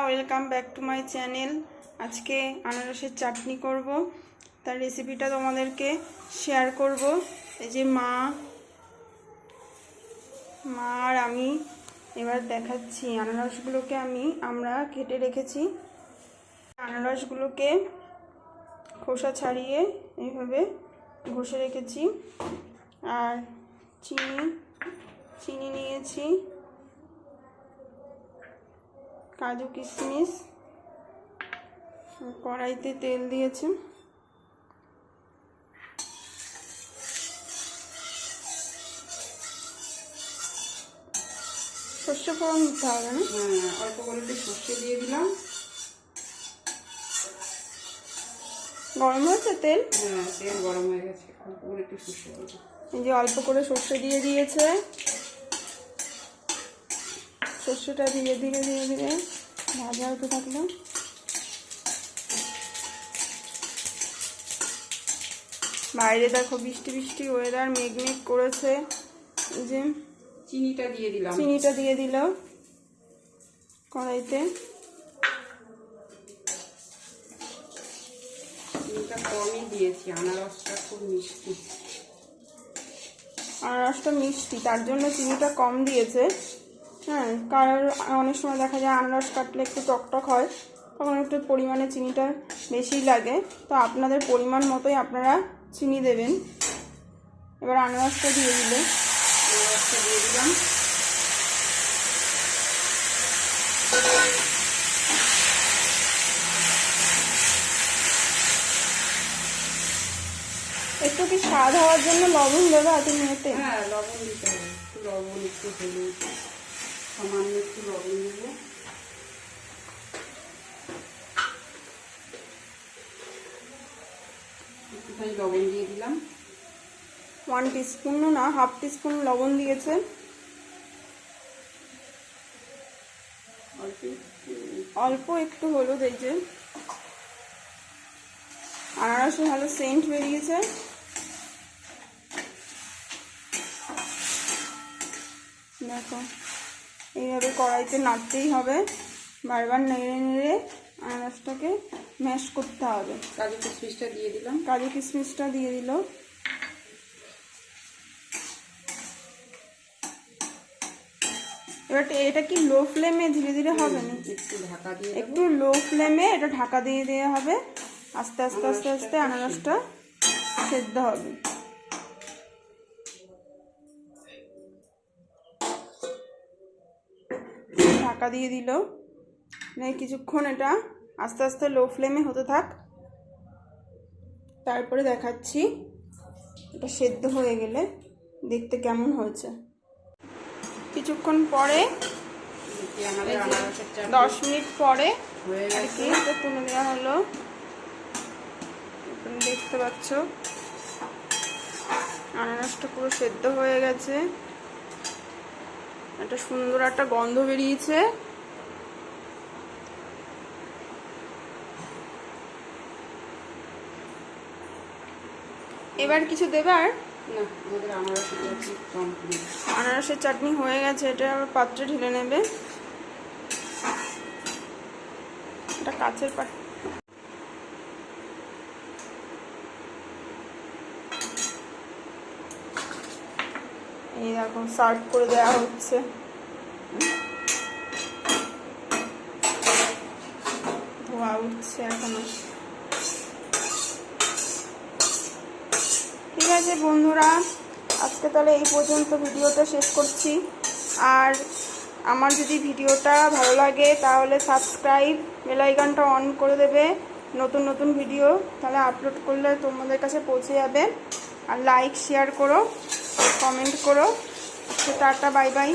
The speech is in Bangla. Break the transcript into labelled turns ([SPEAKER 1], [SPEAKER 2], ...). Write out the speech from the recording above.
[SPEAKER 1] Welcome back to my channel. আজকে আনারসের চাটনি করব, তার রেসিপিটা তোমাদেরকে শেয়ার করব। এই যে মা আর আমি এবার দেখাচ্ছি। আনারসগুলোকে আমরা কেটে রেখেছি। আনারসগুলোকে খোসা ছাড়িয়ে এইভাবে ঘষে রেখেছি। আর চিনি নিয়েছি, কাজু কিশমিশ, কড়াইতে তেল দিয়েছি। সর্ষে ফোড়ন দিতে হবে না?
[SPEAKER 2] অল্প করে একটু সর্ষে দিয়ে দিলাম।
[SPEAKER 1] গরম হয়েছে তেল?
[SPEAKER 2] তেল গরম হয়ে গেছে, অল্প করে একটু সর্ষে দিলাম।
[SPEAKER 1] এই যে অল্প করে সর্ষে দিয়ে দিয়েছে। সর্ষেটা ধীরে ধীরে ভাজা হতে থাকলো। বাইরে দেখো বৃষ্টি বৃষ্টি ওয়েদার, মেঘ করেছে। এই যে
[SPEAKER 2] চিনিটা
[SPEAKER 1] দিয়ে দিল কড়াইতে।
[SPEAKER 2] চিনিটা কমই দিয়েছি, আনারসটা খুব মিষ্টি।
[SPEAKER 1] আনারসটা মিষ্টি, তার জন্য চিনিটা কম দিয়েছে। কারণ অনেক সময় দেখা যায় আনারস কাটলে একটু টকটক হয়, তখন একটু পরিমাণে চিনিটা বেশি লাগে। তো আপনাদের পরিমাণ মতোই আপনারা চিনি দেবেন। এবার আনারসটা দিয়ে দিলাম। একটু কি স্বাদ হওয়ার জন্য লবণ দেবে হাতে মেয়েতে?
[SPEAKER 2] লবণ দিতে হবে, একটু লবণ, একটু হলুদ, সামান্য একটু লবণ দেবো। একটুখানি লবণ দিয়ে দিলাম।
[SPEAKER 1] 1 টিস্পুনও না, হাফ টিস্পুন লবণ দিয়েছে। অল্প একটু হলুদ। এই যে আনারসে ভালো সেন্ট বেরিয়েছে। দেখো এইভাবে কড়াইতে নাড়তেই হবে, বারবার নেড়ে নেড়ে আনারসটাকে ম্যাশ করতে হবে।
[SPEAKER 2] কাজু কিশমিশটা দিয়ে দিলাম।
[SPEAKER 1] এবার এটা কি লো ফ্লেমে ধীরে ধীরে হবে না? একটু লো ফ্লেমে এটা ঢাকা দিয়ে দেওয়া হবে। আস্তে আস্তে আস্তে আস্তে আনারসটা সেদ্ধ হবে। ঢাকা দিয়ে দিল। কিছুক্ষণ এটা আস্তে আস্তে লো ফ্লেমে হতে থাক, তারপরে দেখাচ্ছি এটা সেদ্ধ হয়ে গেলে দেখতে কেমন হয়েছে। কিছুক্ষণ পরে 10 মিনিট পরে আর কি এটা তুলে দেওয়া হলো। দেখতে পাচ্ছ আনারসটা পুরো সেদ্ধ হয়ে গেছে। একটা সুন্দর একটা গন্ধ বেরিয়েছে। এবার কিছু দেবার
[SPEAKER 2] না, আমাদের
[SPEAKER 1] আনারসের চাটনি হয়ে গেছে। এটা আবার পাত্রে ঢেলে নেবে। এটা কাচের পাত্র। এই দেখো সার্ভ করে দেওয়া হচ্ছে। ধোয়া উঠছে এখনো। ঠিক আছে বন্ধুরা, আজকে তাহলে এই পর্যন্ত ভিডিওটা শেষ করছি। আর আমার যদি ভিডিওটা ভালো লাগে তাহলে সাবস্ক্রাইব, বেল আইকনটা অন করে দেবে। নতুন নতুন ভিডিও তাহলে আপলোড করলে তোমাদের কাছে পৌঁছে যাবে। আর লাইক শেয়ার করো, কমেন্ট করো। Tata, bye bye.